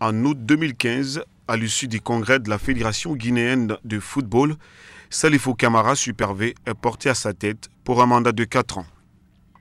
En août 2015, à l'issue du congrès de la Fédération guinéenne de football, Salifou Camara, Super V, est porté à sa tête pour un mandat de 4 ans.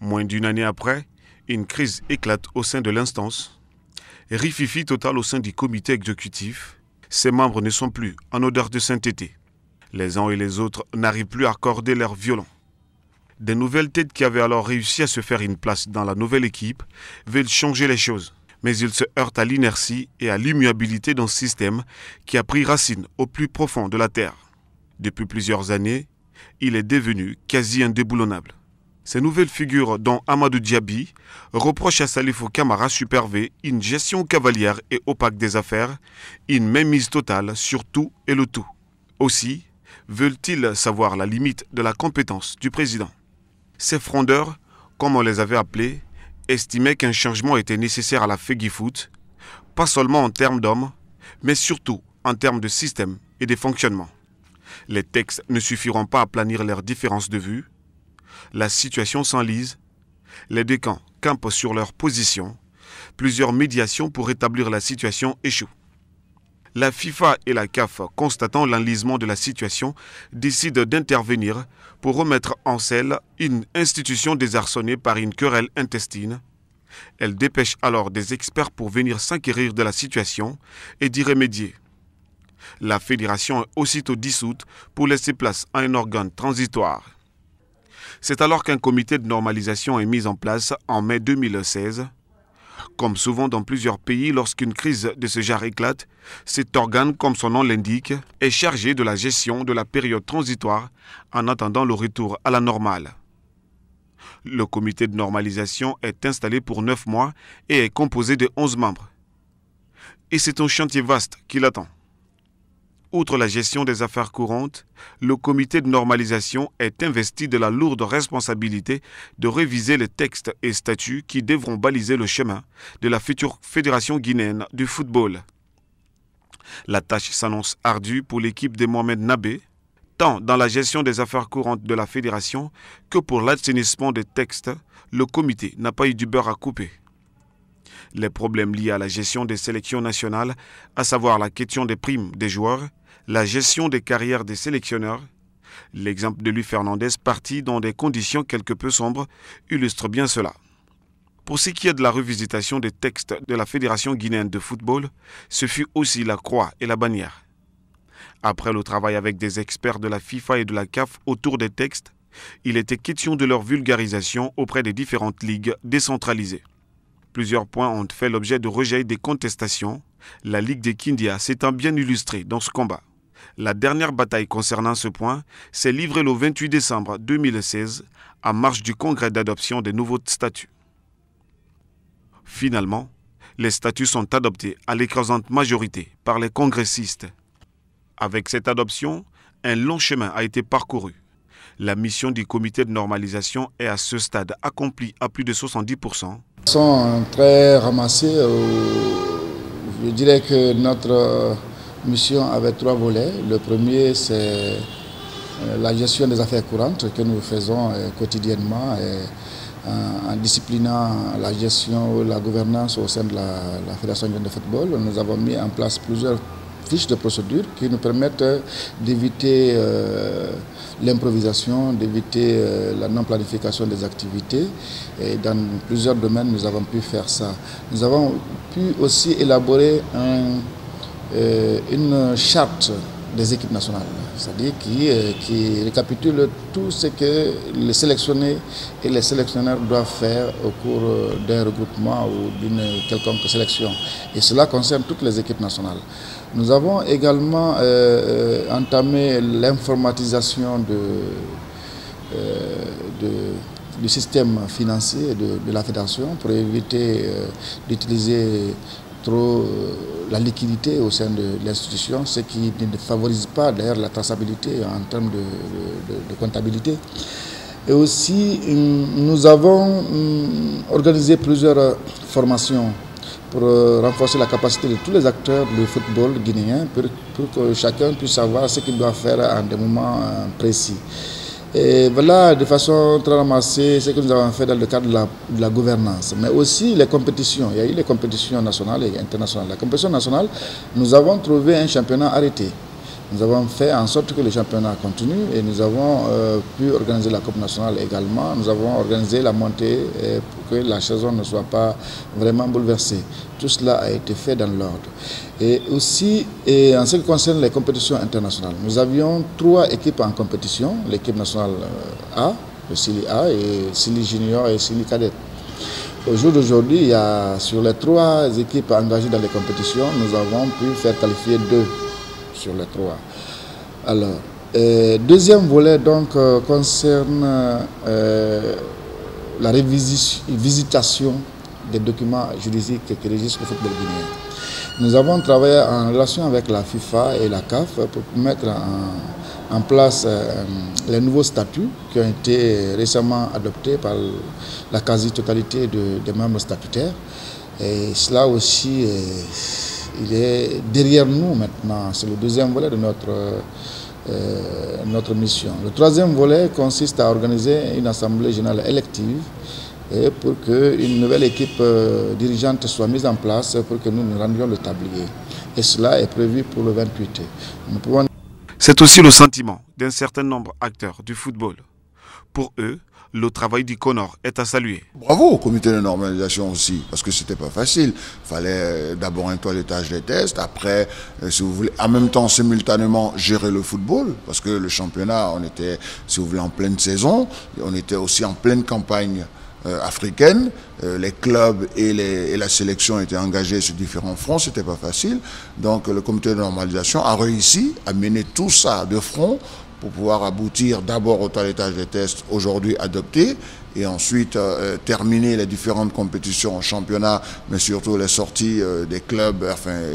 Moins d'une année après, une crise éclate au sein de l'instance. Rififi total au sein du comité exécutif. Ses membres ne sont plus en odeur de sainteté. Les uns et les autres n'arrivent plus à accorder leur violon. Des nouvelles têtes qui avaient alors réussi à se faire une place dans la nouvelle équipe veulent changer les choses. Mais ils se heurtent à l'inertie et à l'immuabilité d'un système qui a pris racine au plus profond de la terre. Depuis plusieurs années, il est devenu quasi indéboulonnable. Ces nouvelles figures, dont Amadou Diaby, reprochent à Salifou Camara Super V une gestion cavalière et opaque des affaires, une mainmise totale sur tout et le tout. Aussi, veulent-ils savoir la limite de la compétence du président. Ces frondeurs, comme on les avait appelés, estimaient qu'un changement était nécessaire à la Fégifoot, pas seulement en termes d'hommes, mais surtout en termes de système et de fonctionnement. Les textes ne suffiront pas à planir leurs différences de vue. La situation s'enlise. Les deux camps campent sur leur position. Plusieurs médiations pour rétablir la situation échouent. La FIFA et la CAF, constatant l'enlisement de la situation, décident d'intervenir pour remettre en selle une institution désarçonnée par une querelle intestine. Elle dépêche alors des experts pour venir s'enquérir de la situation et d'y remédier. La fédération est aussitôt dissoute pour laisser place à un organe transitoire. C'est alors qu'un comité de normalisation est mis en place en mai 2016. Comme souvent dans plusieurs pays, lorsqu'une crise de ce genre éclate, cet organe, comme son nom l'indique, est chargé de la gestion de la période transitoire en attendant le retour à la normale. Le comité de normalisation est installé pour 9 mois et est composé de 11 membres. Et c'est un chantier vaste qui l'attend. Outre la gestion des affaires courantes, le comité de normalisation est investi de la lourde responsabilité de réviser les textes et statuts qui devront baliser le chemin de la future Fédération guinéenne du football. La tâche s'annonce ardue pour l'équipe de Mohamed Nabé, tant dans la gestion des affaires courantes de la fédération que pour l'assainissement des textes. Le comité n'a pas eu du beurre à couper. Les problèmes liés à la gestion des sélections nationales, à savoir la question des primes des joueurs, la gestion des carrières des sélectionneurs, l'exemple de Luis Fernandez parti dans des conditions quelque peu sombres illustre bien cela. Pour ce qui est de la revisitation des textes de la Fédération guinéenne de football, ce fut aussi la croix et la bannière. Après le travail avec des experts de la FIFA et de la CAF autour des textes, il était question de leur vulgarisation auprès des différentes ligues décentralisées. Plusieurs points ont fait l'objet de rejet et des contestations, la Ligue des Kindia s'étant bien illustrée dans ce combat. La dernière bataille concernant ce point s'est livrée le 28 décembre 2016, en marge du congrès d'adoption des nouveaux statuts. Finalement, les statuts sont adoptés à l'écrasante majorité par les congressistes. Avec cette adoption, un long chemin a été parcouru. La mission du comité de normalisation est à ce stade accomplie à plus de 70%. Ils sont très ramassés. Je dirais que notre mission avait 3 volets. Le premier, c'est la gestion des affaires courantes que nous faisons quotidiennement en disciplinant la gestion, la gouvernance au sein de la Fédération guinéenne de football. Nous avons mis en place plusieurs fiches de procédure qui nous permettent d'éviter l'improvisation, d'éviter la non-planification des activités. Et dans plusieurs domaines, nous avons pu faire ça. Nous avons pu aussi élaborer une charte des équipes nationales, c'est-à-dire qui récapitule tout ce que les sélectionnés et les sélectionneurs doivent faire au cours d'un regroupement ou d'une quelconque sélection. Et cela concerne toutes les équipes nationales. Nous avons également entamé l'informatisation du système financier de la fédération pour éviter d'utiliser trop la liquidité au sein de l'institution, ce qui ne favorise pas d'ailleurs la traçabilité en termes de comptabilité. Et aussi, nous avons organisé plusieurs formations pour renforcer la capacité de tous les acteurs du football guinéen pour que chacun puisse savoir ce qu'il doit faire en des moments précis. Et voilà de façon très ramassée ce que nous avons fait dans le cadre de la gouvernance. Mais aussi les compétitions. Il y a eu les compétitions nationales et internationales. La compétition nationale, nous avons trouvé un championnat arrêté. Nous avons fait en sorte que le championnat continue et nous avons pu organiser la Coupe nationale également. Nous avons organisé la montée pour que la saison ne soit pas vraiment bouleversée. Tout cela a été fait dans l'ordre. Et aussi, en ce qui concerne les compétitions internationales, nous avions 3 équipes en compétition. L'équipe nationale A, le Sili A, et Sili Junior et Sili Cadet. Au jour d'aujourd'hui, il y a sur les 3 équipes engagées dans les compétitions, nous avons pu faire qualifier 2 sur les 3. Alors, deuxième volet donc concerne la révisitation des documents juridiques qui régissent le football guinéen. Nous avons travaillé en relation avec la FIFA et la CAF pour mettre en place les nouveaux statuts qui ont été récemment adoptés par la quasi-totalité des membres statutaires. Et cela aussi, il est derrière nous maintenant. C'est le deuxième volet de notre mission. Le troisième volet consiste à organiser une assemblée générale élective pour qu'une nouvelle équipe dirigeante soit mise en place pour que nous rendions le tablier. Et cela est prévu pour le 28. C'est aussi le sentiment d'un certain nombre d'acteurs du football. Pour eux, le travail du CONOR est à saluer. Bravo au comité de normalisation aussi, parce que c'était pas facile. Il fallait d'abord un toilettage des tests, après, si vous voulez, en même temps, simultanément, gérer le football, parce que le championnat, on était, si vous voulez, en pleine saison, on était aussi en pleine campagne africaine, les clubs et la sélection étaient engagés sur différents fronts, c'était pas facile. Donc le comité de normalisation a réussi à mener tout ça de front pour pouvoir aboutir d'abord au toilettage des tests aujourd'hui adoptés et ensuite terminer les différentes compétitions en championnat, mais surtout les sorties des clubs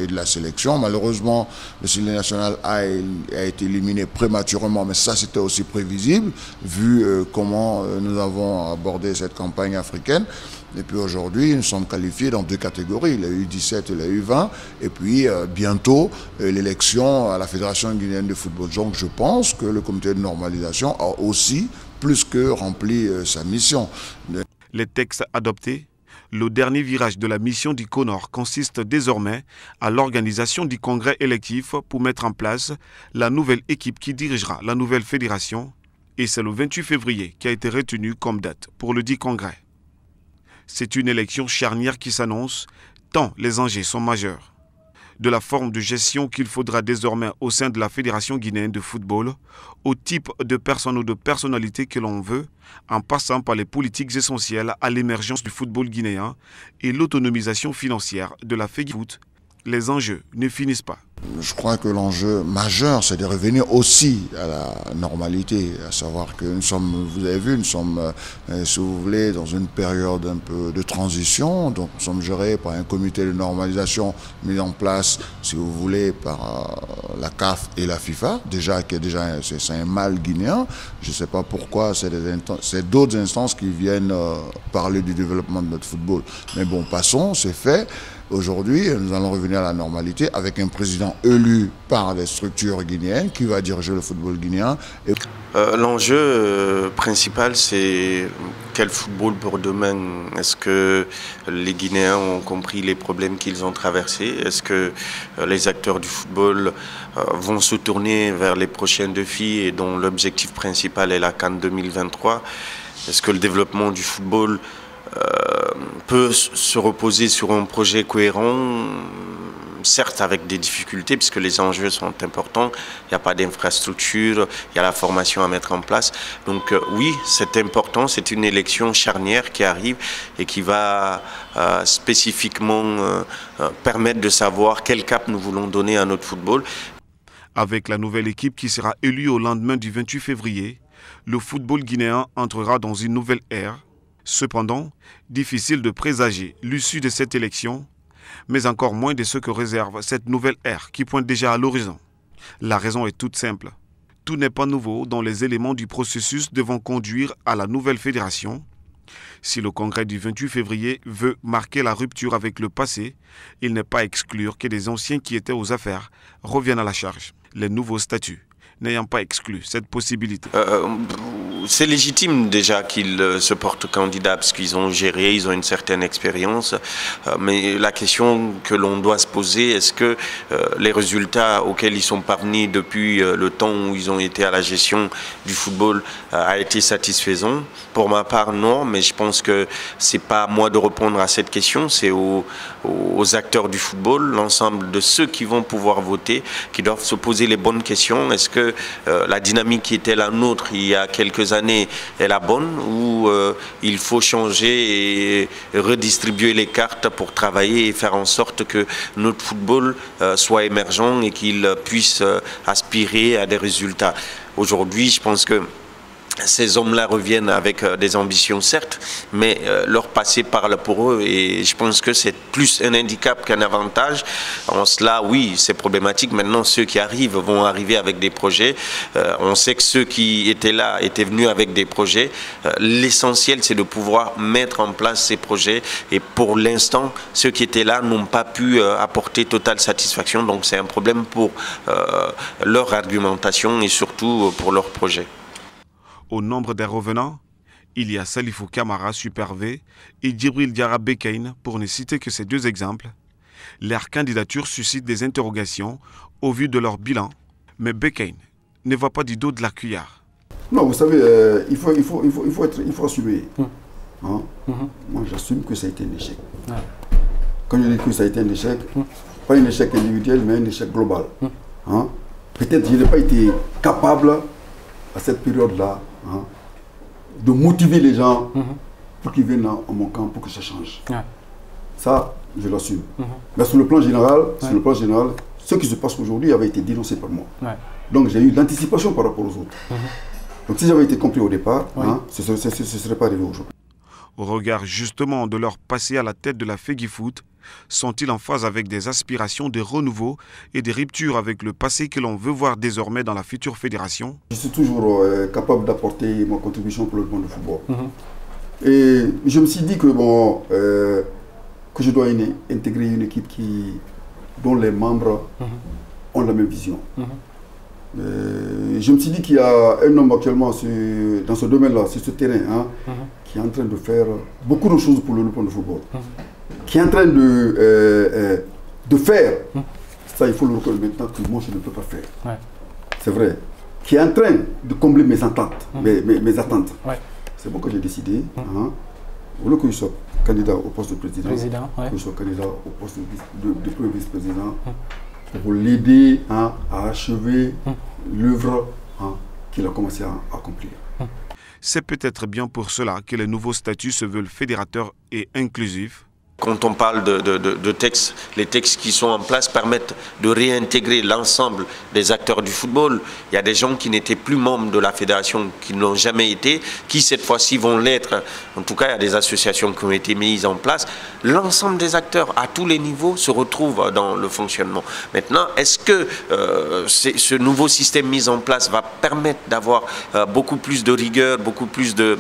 et de la sélection. Malheureusement, le Sili national a été éliminé prématurément, mais ça c'était aussi prévisible, vu comment nous avons abordé cette campagne africaine. Et puis aujourd'hui, nous sommes qualifiés dans 2 catégories, la U17 et la U20. Et puis bientôt, l'élection à la Fédération guinéenne de football. Donc je pense que le comité de normalisation a aussi plus que rempli sa mission. Les textes adoptés, le dernier virage de la mission du CONOR consiste désormais à l'organisation du congrès électif pour mettre en place la nouvelle équipe qui dirigera la nouvelle fédération. Et c'est le 28 février qui a été retenu comme date pour le dit congrès. C'est une élection charnière qui s'annonce, tant les enjeux sont majeurs. De la forme de gestion qu'il faudra désormais au sein de la Fédération guinéenne de football, au type de personnes ou de personnalités que l'on veut, en passant par les politiques essentielles à l'émergence du football guinéen et l'autonomisation financière de la FEGIFOOT, les enjeux ne finissent pas. Je crois que l'enjeu majeur, c'est de revenir aussi à la normalité, à savoir que nous sommes, vous avez vu, nous sommes, si vous voulez, dans une période un peu de transition. Donc nous sommes gérés par un comité de normalisation mis en place, si vous voulez, par la CAF et la FIFA, c'est un mal guinéen. Je ne sais pas pourquoi, c'est d'autres instances qui viennent parler du développement de notre football. Mais bon, passons, c'est fait. Aujourd'hui, nous allons revenir à la normalité avec un président élu par les structures guinéennes qui va diriger le football guinéen. L'enjeu principal, c'est quel football pour demain? Est-ce que les Guinéens ont compris les problèmes qu'ils ont traversés? Est-ce que les acteurs du football vont se tourner vers les prochains défis et dont l'objectif principal est la CAN 2023? Est-ce que le développement du football peut se reposer sur un projet cohérent, certes avec des difficultés puisque les enjeux sont importants, il n'y a pas d'infrastructure, il y a la formation à mettre en place. Donc oui, c'est important, c'est une élection charnière qui arrive et qui va spécifiquement permettre de savoir quel cap nous voulons donner à notre football. Avec la nouvelle équipe qui sera élue au lendemain du 28 février, le football guinéen entrera dans une nouvelle ère. Cependant, difficile de présager l'issue de cette élection, mais encore moins de ce que réserve cette nouvelle ère qui pointe déjà à l'horizon. La raison est toute simple. Tout n'est pas nouveau dans les éléments du processus devant conduire à la nouvelle fédération. Si le congrès du 28 février veut marquer la rupture avec le passé, il n'est pas à exclure que des anciens qui étaient aux affaires reviennent à la charge. Les nouveaux statuts n'ayant pas exclu cette possibilité. C'est légitime déjà qu'ils se portent candidats parce qu'ils ont géré, ils ont une certaine expérience. Mais la question que l'on doit se poser, est-ce que les résultats auxquels ils sont parvenus depuis le temps où ils ont été à la gestion du football a été satisfaisant? Pour ma part, non, mais je pense que c'est pas à moi de répondre à cette question, c'est aux acteurs du football, l'ensemble de ceux qui vont pouvoir voter, qui doivent se poser les bonnes questions. Est-ce que la dynamique qui était la nôtre il y a quelques années est la bonne ou il faut changer et redistribuer les cartes pour travailler et faire en sorte que notre football soit émergent et qu'il puisse aspirer à des résultats? Aujourd'hui, je pense que ces hommes-là reviennent avec des ambitions, certes, mais leur passé parle pour eux et je pense que c'est plus un handicap qu'un avantage. En cela, oui, c'est problématique. Maintenant, ceux qui arrivent vont arriver avec des projets. On sait que ceux qui étaient là étaient venus avec des projets. L'essentiel, c'est de pouvoir mettre en place ces projets et pour l'instant, ceux qui étaient là n'ont pas pu apporter totale satisfaction. Donc, c'est un problème pour leur argumentation et surtout pour leurs projets. Au nombre des revenants, il y a Salifou Camara, Super V, et Djibril Diarra Bekaïn, pour ne citer que ces deux exemples. Leur candidature suscite des interrogations au vu de leur bilan, mais Bekaïn ne va pas du dos de la cuillère. Non, vous savez, il faut assumer. Hein? Moi, j'assume que ça a été un échec. Quand je dis que ça a été un échec, pas un échec individuel, mais un échec global. Hein? Peut-être que je n'ai pas été capable, à cette période-là, hein, de motiver les gens pour qu'ils viennent à mon camp, pour que ça change. Ça, je l'assume. Mais sur le plan général, ce qui se passe aujourd'hui avait été dénoncé par moi. Donc j'ai eu l'anticipation par rapport aux autres. Donc si j'avais été compris au départ, hein, ce ne serait pas arrivé aujourd'hui. Au regard justement de leur passé à la tête de la FEGIFOOT, sont-ils en phase avec des aspirations de renouveau et des ruptures avec le passé que l'on veut voir désormais dans la future fédération? Je suis toujours capable d'apporter ma contribution pour le monde du football. Et je me suis dit que, bon, que je dois intégrer une équipe dont les membres ont la même vision. Je me suis dit qu'il y a un homme actuellement dans ce domaine-là, sur ce terrain, hein, qui est en train de faire beaucoup de choses pour le monde du football. Qui est en train de faire, ça il faut le reconnaître maintenant, que moi je ne peux pas faire. C'est vrai. Qui est en train de combler mes attentes. Mes attentes. C'est bon que j'ai décidé, hein, vous voulez que je sois candidat au poste de président, que je sois candidat au poste de premier vice-président, pour l'aider, hein, à achever l'œuvre, hein, qu'il a commencé à accomplir. C'est peut-être bien pour cela que les nouveaux statuts se veulent fédérateurs et inclusifs. Quand on parle de textes, les textes qui sont en place permettent de réintégrer l'ensemble des acteurs du football. Il y a des gens qui n'étaient plus membres de la fédération, qui n'ont jamais été, qui cette fois-ci vont l'être. En tout cas, il y a des associations qui ont été mises en place. L'ensemble des acteurs à tous les niveaux se retrouvent dans le fonctionnement. Maintenant, est-ce que ce nouveau système mis en place va permettre d'avoir beaucoup plus de rigueur, beaucoup plus de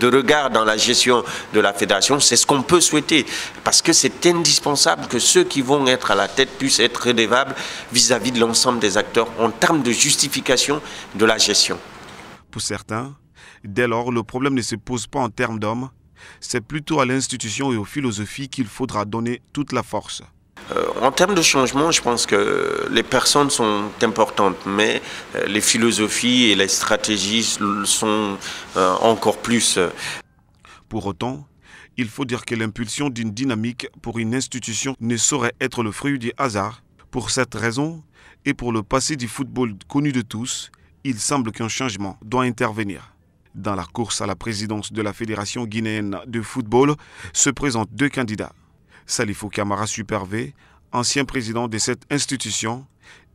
regard dans la gestion de la fédération? C'est ce qu'on peut souhaiter, parce que c'est indispensable que ceux qui vont être à la tête puissent être redevables vis-à-vis de l'ensemble des acteurs en termes de justification de la gestion. Pour certains, dès lors, le problème ne se pose pas en termes d'hommes, c'est plutôt à l'institution et aux philosophies qu'il faudra donner toute la force. En termes de changement, je pense que les personnes sont importantes, mais les philosophies et les stratégies sont encore plus. Pour autant, il faut dire que l'impulsion d'une dynamique pour une institution ne saurait être le fruit du hasard. Pour cette raison, et pour le passé du football connu de tous, il semble qu'un changement doit intervenir. Dans la course à la présidence de la Fédération guinéenne de football se présentent deux candidats. Salifou Camara Super V, ancien président de cette institution,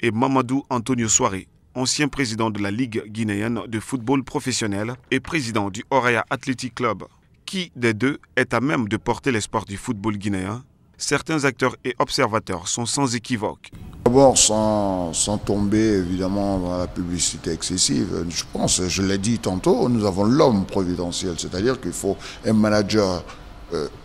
et Mamadou Antonio Souaré, ancien président de la Ligue guinéenne de football professionnel et président du Oraya Athletic Club. Qui des deux est à même de porter l'espoir du football guinéen? Certains acteurs et observateurs sont sans équivoque. D'abord, sans tomber évidemment dans la publicité excessive, je pense, je l'ai dit tantôt, nous avons l'homme providentiel, c'est-à-dire qu'il faut un manager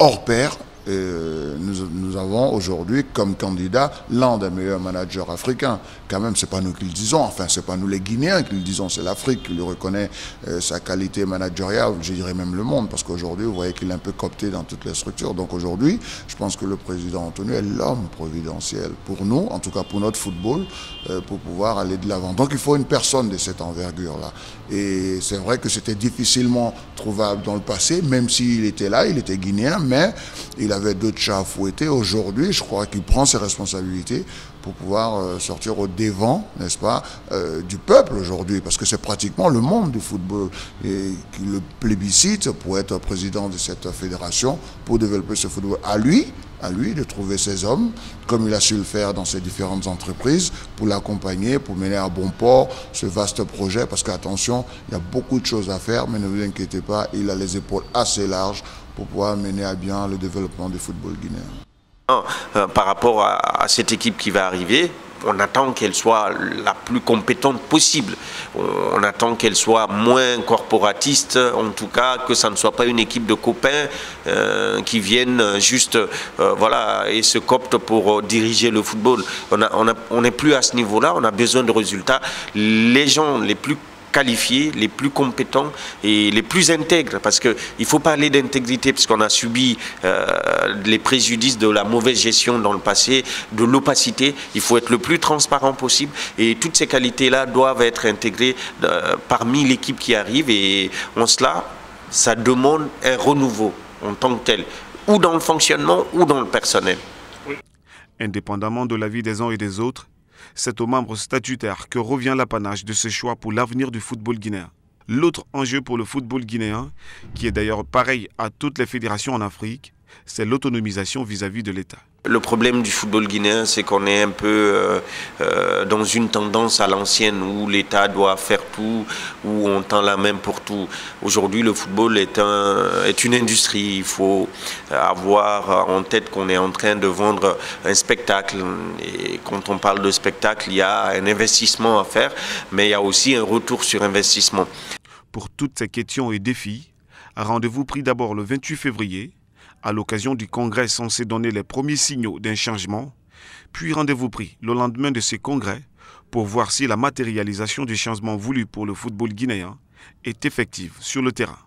hors pair, nous avons aujourd'hui comme candidat l'un des meilleurs managers africains. Quand même, c'est pas nous qui le disons, enfin, c'est pas nous les Guinéens qui le disons, c'est l'Afrique qui lui reconnaît sa qualité managériale, je dirais même le monde, parce qu'aujourd'hui, vous voyez qu'il est un peu coopté dans toutes les structures. Donc aujourd'hui, je pense que le président Antonio est l'homme providentiel pour nous, en tout cas pour notre football, pour pouvoir aller de l'avant. Donc il faut une personne de cette envergure-là. Et c'est vrai que c'était difficilement trouvable dans le passé, même s'il était là, il était guinéen, mais il avait d'autres chats à fouetter. Aujourd'hui, je crois qu'il prend ses responsabilités pour pouvoir sortir au devant, n'est-ce pas, du peuple aujourd'hui, parce que c'est pratiquement le monde du football et qui le plébiscite pour être président de cette fédération, pour développer ce football. À lui de trouver ses hommes, comme il a su le faire dans ses différentes entreprises, pour l'accompagner, pour mener à bon port ce vaste projet, parce qu'attention, il y a beaucoup de choses à faire, mais ne vous inquiétez pas, il a les épaules assez larges pour pouvoir mener à bien le développement du football guinéen. Par rapport à cette équipe qui va arriver, on attend qu'elle soit la plus compétente possible. On attend qu'elle soit moins corporatiste, en tout cas, que ça ne soit pas une équipe de copains qui viennent juste voilà, et se cooptent pour diriger le football. On n'est plus à ce niveau-là, on a besoin de résultats. Les gens les plus qualifiés, les plus compétents et les plus intègres, parce qu'il faut parler d'intégrité, parce qu'on a subi les préjudices de la mauvaise gestion dans le passé, de l'opacité. Il faut être le plus transparent possible et toutes ces qualités-là doivent être intégrées parmi l'équipe qui arrive, et en cela, ça demande un renouveau en tant que tel, ou dans le fonctionnement ou dans le personnel. Indépendamment de l'avis des uns et des autres, c'est aux membres statutaires que revient l'apanage de ce choix pour l'avenir du football guinéen. L'autre enjeu pour le football guinéen, qui est d'ailleurs pareil à toutes les fédérations en Afrique, c'est l'autonomisation vis-à-vis de l'État. Le problème du football guinéen, c'est qu'on est un peu dans une tendance à l'ancienne où l'État doit faire tout, où on tend la main pour tout. Aujourd'hui, le football est une industrie. Il faut avoir en tête qu'on est en train de vendre un spectacle. Et quand on parle de spectacle, il y a un investissement à faire, mais il y a aussi un retour sur investissement. Pour toutes ces questions et défis, rendez-vous pris d'abord le 28 février, à l'occasion du congrès censé donner les premiers signaux d'un changement, puis rendez-vous pris le lendemain de ce congrès pour voir si la matérialisation du changement voulu pour le football guinéen est effective sur le terrain.